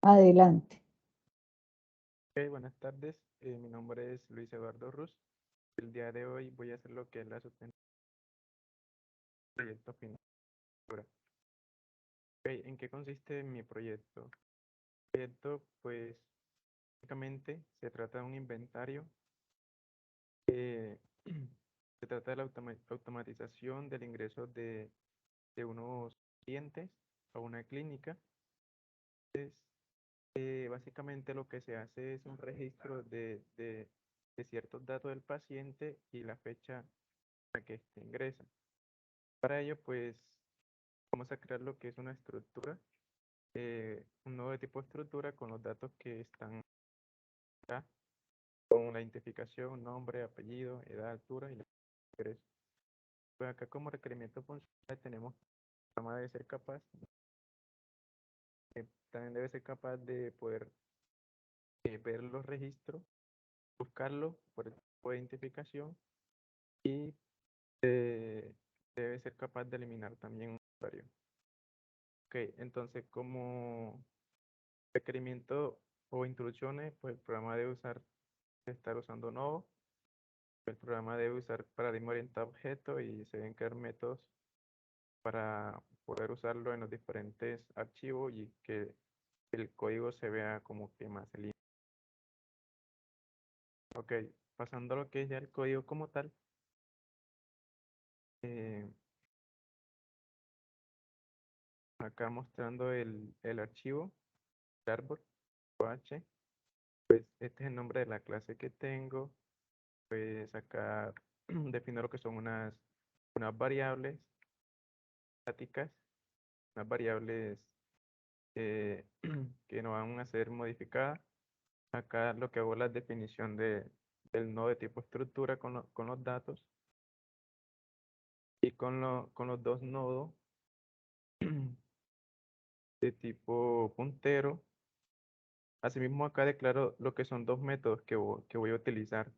Adelante. Ok, buenas tardes. Mi nombre es Luis Eduardo Ruz. El día de hoy voy a hacer lo que es la sustentabilidad del proyecto Financiera. Ok, ¿en qué consiste mi proyecto? El proyecto, pues, básicamente se trata de un inventario. eh, Se trata de la automatización del ingreso de unos clientes a una clínica. Entonces, básicamente lo que se hace es un registro de ciertos datos del paciente y la fecha a que éste ingresa. Para ello, pues, vamos a crear lo que es una estructura, un nuevo tipo de estructura con los datos que están acá, con la identificación, nombre, apellido, edad, altura y la ingreso. Pues acá como requerimiento funcional tenemos que el programa debe ser capaz, también debe ser capaz de poder ver los registros, buscarlo por el tipo de identificación y debe ser capaz de eliminar también un usuario. Ok, entonces como requerimiento o instrucciones, pues el programa debe estar usando Node. El programa debe usar paradigma orientado a objetos y se deben crear métodos para poder usarlo en los diferentes archivos y que el código se vea como que más limpio. Ok, pasando a lo que es ya el código como tal, eh, acá mostrando el archivo, el árbol, OH, pues este es el nombre de la clase que tengo, pues acá defino lo que son unas variables estáticas, unas variables eh, que no van a ser modificadas. Acá lo que hago es la definición del nodo de tipo estructura con los datos y con los dos nodos de tipo puntero. Asimismo, acá declaro lo que son dos métodos que voy a utilizar.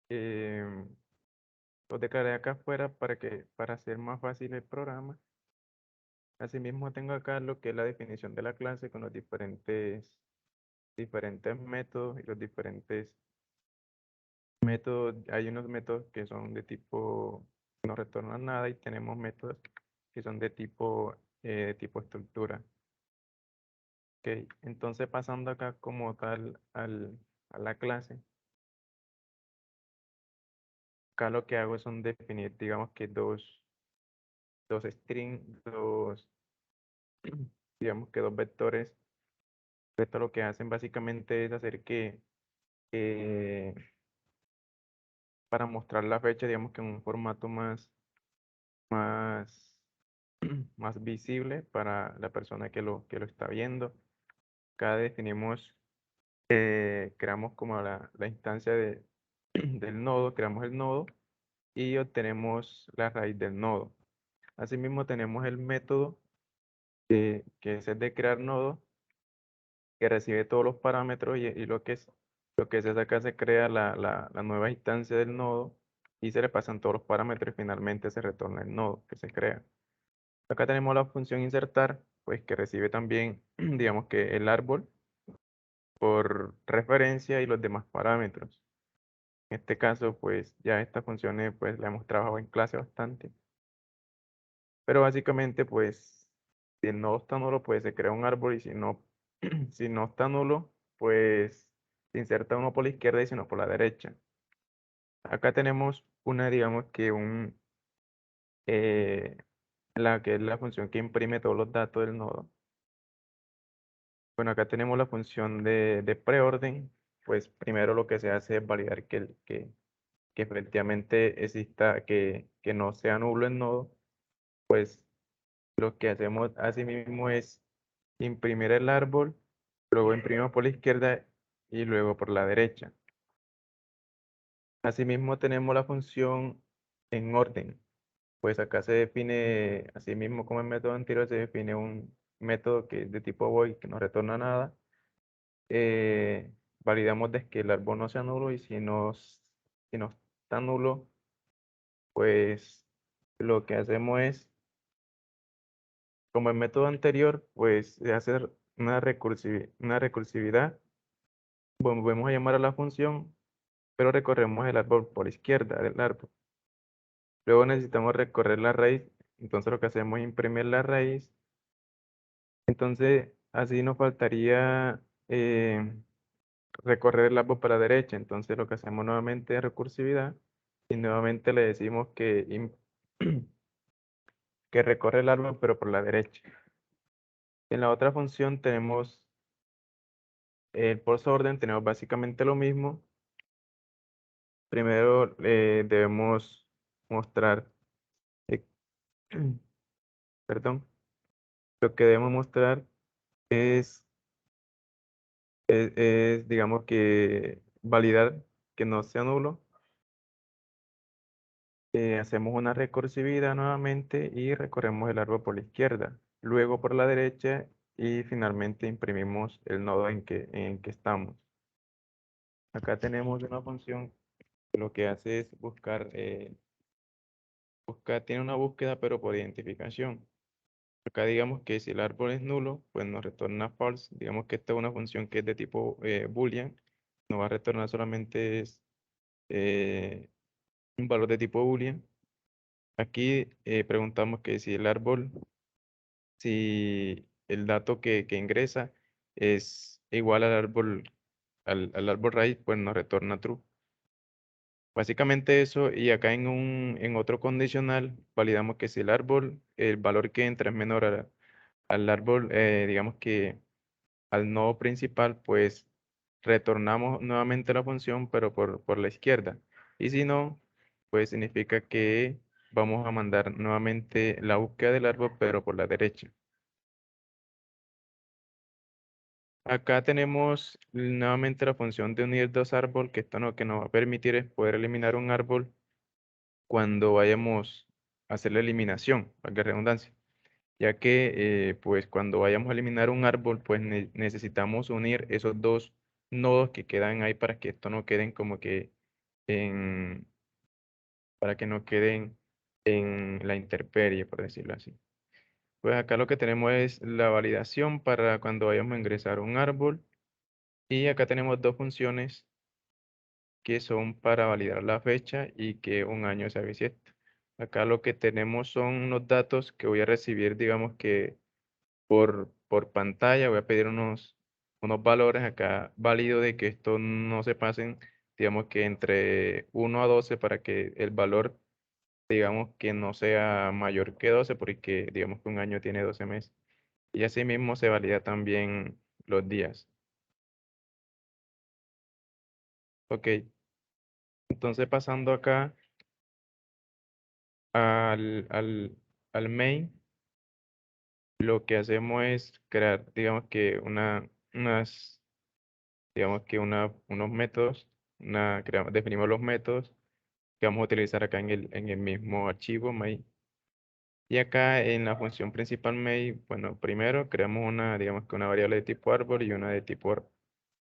Em, los declaré acá afuera para hacer más fácil el programa. Asimismo, tengo acá lo que es la definición de la clase con los diferentes métodos y los diferentes métodos. Hay unos métodos que son de tipo que no retornan nada y tenemos métodos que son de tipo estructura. Ok, entonces pasando acá como tal a la clase, acá lo que hago son definir, digamos que dos strings, digamos que dos vectores. Esto lo que hacen básicamente es hacer que para mostrar la fecha, digamos que en un formato más, más visible para la persona que lo está viendo. Acá definimos, creamos como la instancia del nodo, creamos el nodo y obtenemos la raíz del nodo. Asimismo tenemos el método que es el de crear nodo, que recibe todos los parámetros y lo que se hace acá se crea la nueva instancia del nodo y se le pasan todos los parámetros y finalmente se retorna el nodo que se crea. Acá tenemos la función insertar, pues que recibe también, digamos que el árbol por referencia y los demás parámetros. En este caso, pues ya estas funciones pues la hemos trabajado en clase bastante. Pero básicamente, pues si el nodo está nulo, pues se crea un árbol y si no, si no está nulo, pues se inserta uno por la izquierda y si no por la derecha. Acá tenemos digamos que eh, la que es la función que imprime todos los datos del nodo. Bueno, acá tenemos la función de preorden. Pues primero lo que se hace es validar que efectivamente exista, que no sea nulo el nodo. Pues lo que hacemos asimismo es imprimir el árbol, luego imprimimos por la izquierda y luego por la derecha. Asimismo tenemos la función en orden. Pues acá se define, asimismo como el método anterior, se define un método que es de tipo void, que no retorna nada. Validamos de que el árbol no sea nulo y si no está nulo, pues lo que hacemos es, como el método anterior, pues se hace una recursividad, volvemos a llamar a la función, pero recorremos el árbol por izquierda del árbol. Luego necesitamos recorrer la raíz, entonces lo que hacemos es imprimir la raíz. Entonces, así nos faltaría recorrer el árbol para la derecha. Entonces, lo que hacemos nuevamente es recursividad y nuevamente le decimos que recorre el árbol, pero por la derecha. En la otra función tenemos el post orden, tenemos básicamente lo mismo. Primero debemos mostrar, eh, perdón, lo que debemos mostrar es, digamos que validar que no sea nulo. Hacemos una recursividad nuevamente y recorremos el árbol por la izquierda, luego por la derecha y finalmente imprimimos el nodo en que estamos. Acá tenemos una función que lo que hace es tiene una búsqueda pero por identificación. Acá digamos que si el árbol es nulo, pues nos retorna false. Digamos que esta es una función que es de tipo boolean. Nos va a retornar solamente eh, un valor de tipo boolean. Aquí preguntamos que si el dato que ingresa es igual al árbol raíz, pues nos retorna true. Básicamente eso, y acá en otro condicional validamos que si el valor que entra es menor al árbol, digamos que al nodo principal, pues retornamos nuevamente la función, pero por la izquierda. Y si no, pues significa que vamos a mandar nuevamente la búsqueda del árbol, pero por la derecha. Acá tenemos nuevamente la función de unir dos árboles, que esto lo que nos va a permitir es poder eliminar un árbol cuando vayamos a hacer la eliminación, valga la redundancia. Ya que pues cuando vayamos a eliminar un árbol, pues necesitamos unir esos dos nodos que quedan ahí para que esto no queden como que en, para que no queden en la intemperie, por decirlo así. Pues acá lo que tenemos es la validación para cuando vayamos a ingresar un árbol y acá tenemos dos funciones que son para validar la fecha y que un año sea bisiesto. Acá lo que tenemos son unos datos que voy a recibir, digamos que por pantalla. Voy a pedir unos valores acá válido de que esto no se pasen, digamos que entre 1 a 12 para que el valor, digamos que no sea mayor que 12 porque digamos que un año tiene 12 meses. Y así mismo se valida también los días. Ok, entonces pasando acá al main, lo que hacemos es crear, digamos que unos métodos, definimos los métodos que vamos a utilizar acá en el mismo archivo main. Y acá en la función principal main, bueno, primero creamos digamos que una variable de tipo árbol y una de tipo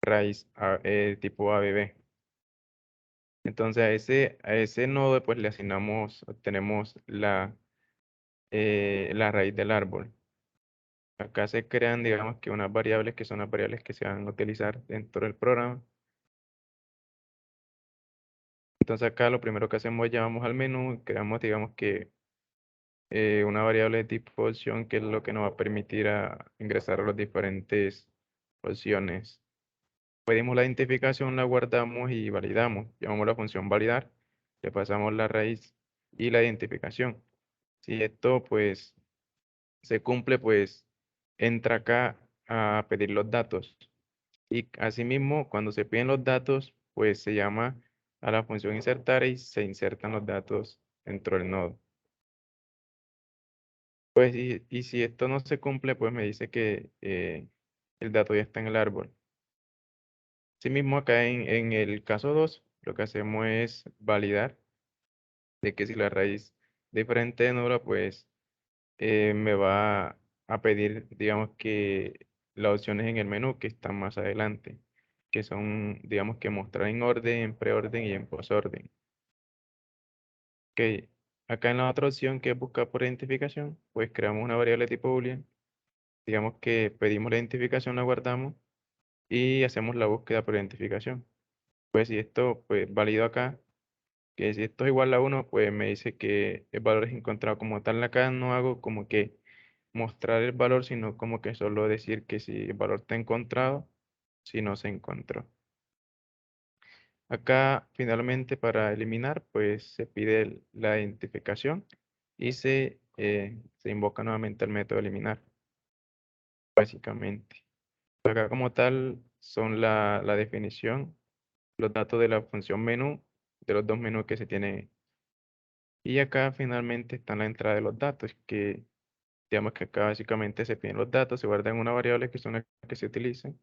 raíz, tipo ABB. Entonces a ese nodo pues le obtenemos la raíz del árbol. Acá se crean, digamos que unas variables que son las variables que se van a utilizar dentro del programa. Entonces acá lo primero que hacemos es llamamos al menú, creamos, digamos que una variable de tipo opción, que es lo que nos va a permitir ingresar a las diferentes opciones. Pedimos la identificación, la guardamos y validamos. Llamamos la función validar, le pasamos la raíz y la identificación. Si esto pues se cumple, pues entra acá a pedir los datos. Y asimismo, cuando se piden los datos, pues se llama a la función insertar y se insertan los datos dentro del nodo. Pues y si esto no se cumple, pues me dice que el dato ya está en el árbol. Asimismo, acá en el caso 2 lo que hacemos es validar de que si la raíz diferente de nula, pues me va a pedir, digamos que las opciones en el menú que están más adelante, que son, digamos que mostrar en orden, en preorden y en posorden. Ok, acá en la otra opción que es buscar por identificación, pues creamos una variable tipo boolean digamos que pedimos la identificación, la guardamos y hacemos la búsqueda por identificación. Pues si esto, pues válido acá, que si esto es igual a uno, pues me dice que el valor es encontrado como tal. Acá no hago como que mostrar el valor, sino como que solo decir que si el valor está encontrado, si no se encontró. Acá finalmente para eliminar, pues se pide la identificación y se invoca nuevamente el método eliminar, básicamente. Acá como tal son la definición, los datos de la función menú, de los dos menús que se tienen. Y acá finalmente está la entrada de los datos, que digamos que acá básicamente se piden los datos, se guardan en una variable que son las que se utilizan.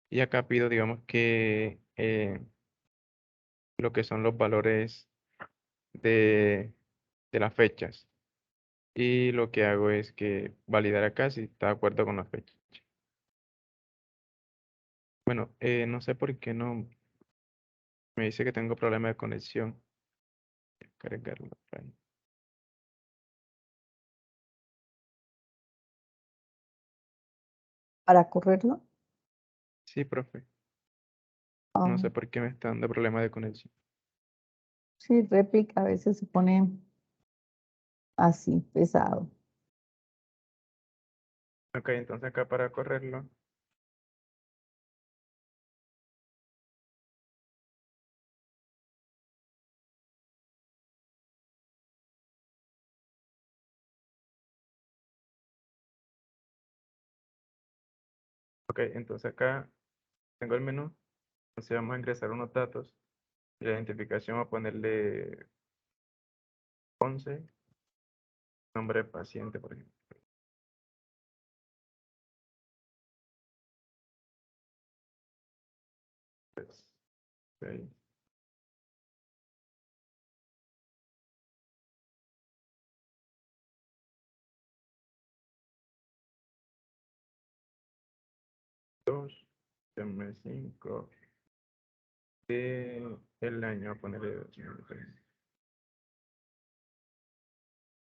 Y acá pido, digamos que lo que son los valores de, de las fechas. Y lo que hago es que validar acá si está de acuerdo con la fecha. Bueno, no sé por qué no me dice que tengo problema de conexión. Cargarlo por ahí. Para correrlo. Sí, profe. Ah, No sé por qué me está dando problema de conexión. sí, réplica a veces se pone así, pesado. Ok, entonces acá para correrlo. Ok, entonces acá tengo el menú. Entonces vamos a ingresar unos datos. La identificación voy a ponerle 11, nombre de paciente, por ejemplo. Pues, 6, 2, 5 de el año, voy a ponerle 2003.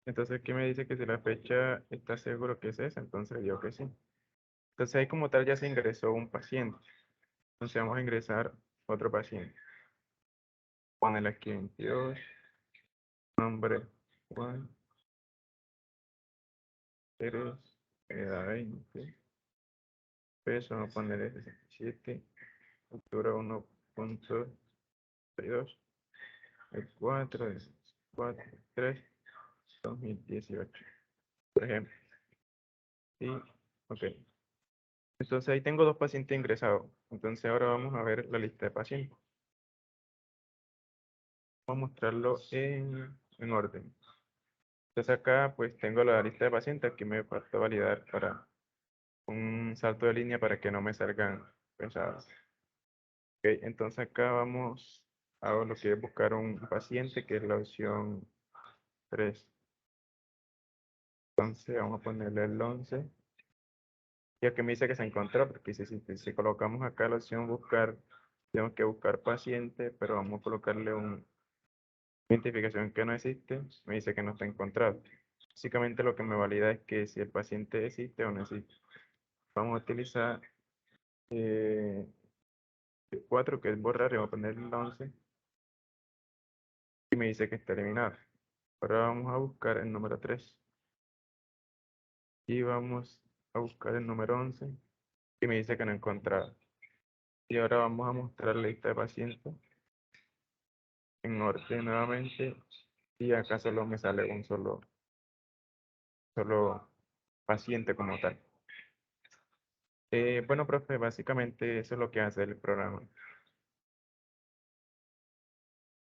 Entonces aquí me dice que si la fecha está seguro que es esa, entonces yo que sí. Entonces ahí como tal ya se ingresó un paciente. Entonces vamos a ingresar otro paciente. Ponerle aquí 22, nombre Juan, Pérez, edad 20, peso, vamos a ponerle 67, altura 1.62, el 4, 4, 3, 2018, por ejemplo. Y, ok. Entonces ahí tengo dos pacientes ingresados. Entonces ahora vamos a ver la lista de pacientes. Vamos a mostrarlo en orden. Entonces acá pues tengo la lista de pacientes. Aquí me falta validar para un salto de línea para que no me salgan pesadas. Ok, entonces acá vamos a lo que es buscar un paciente, que es la opción 3. Entonces vamos a ponerle el 11. Ya que me dice que se encontró, porque si colocamos acá la opción buscar, tengo que buscar paciente, pero vamos a colocarle una identificación que no existe, me dice que no está encontrado. Básicamente lo que me valida es que si el paciente existe o no existe. Vamos a utilizar eh, el 4, que es borrar, y voy a poner el 11, y me dice que está eliminado. Ahora vamos a buscar el número 3 y vamos a buscar el número 11 y me dice que no he encontrado. Y ahora vamos a mostrar la lista de pacientes en orden nuevamente y acá solo me sale un solo paciente como tal. Bueno, profe, básicamente eso es lo que hace el programa.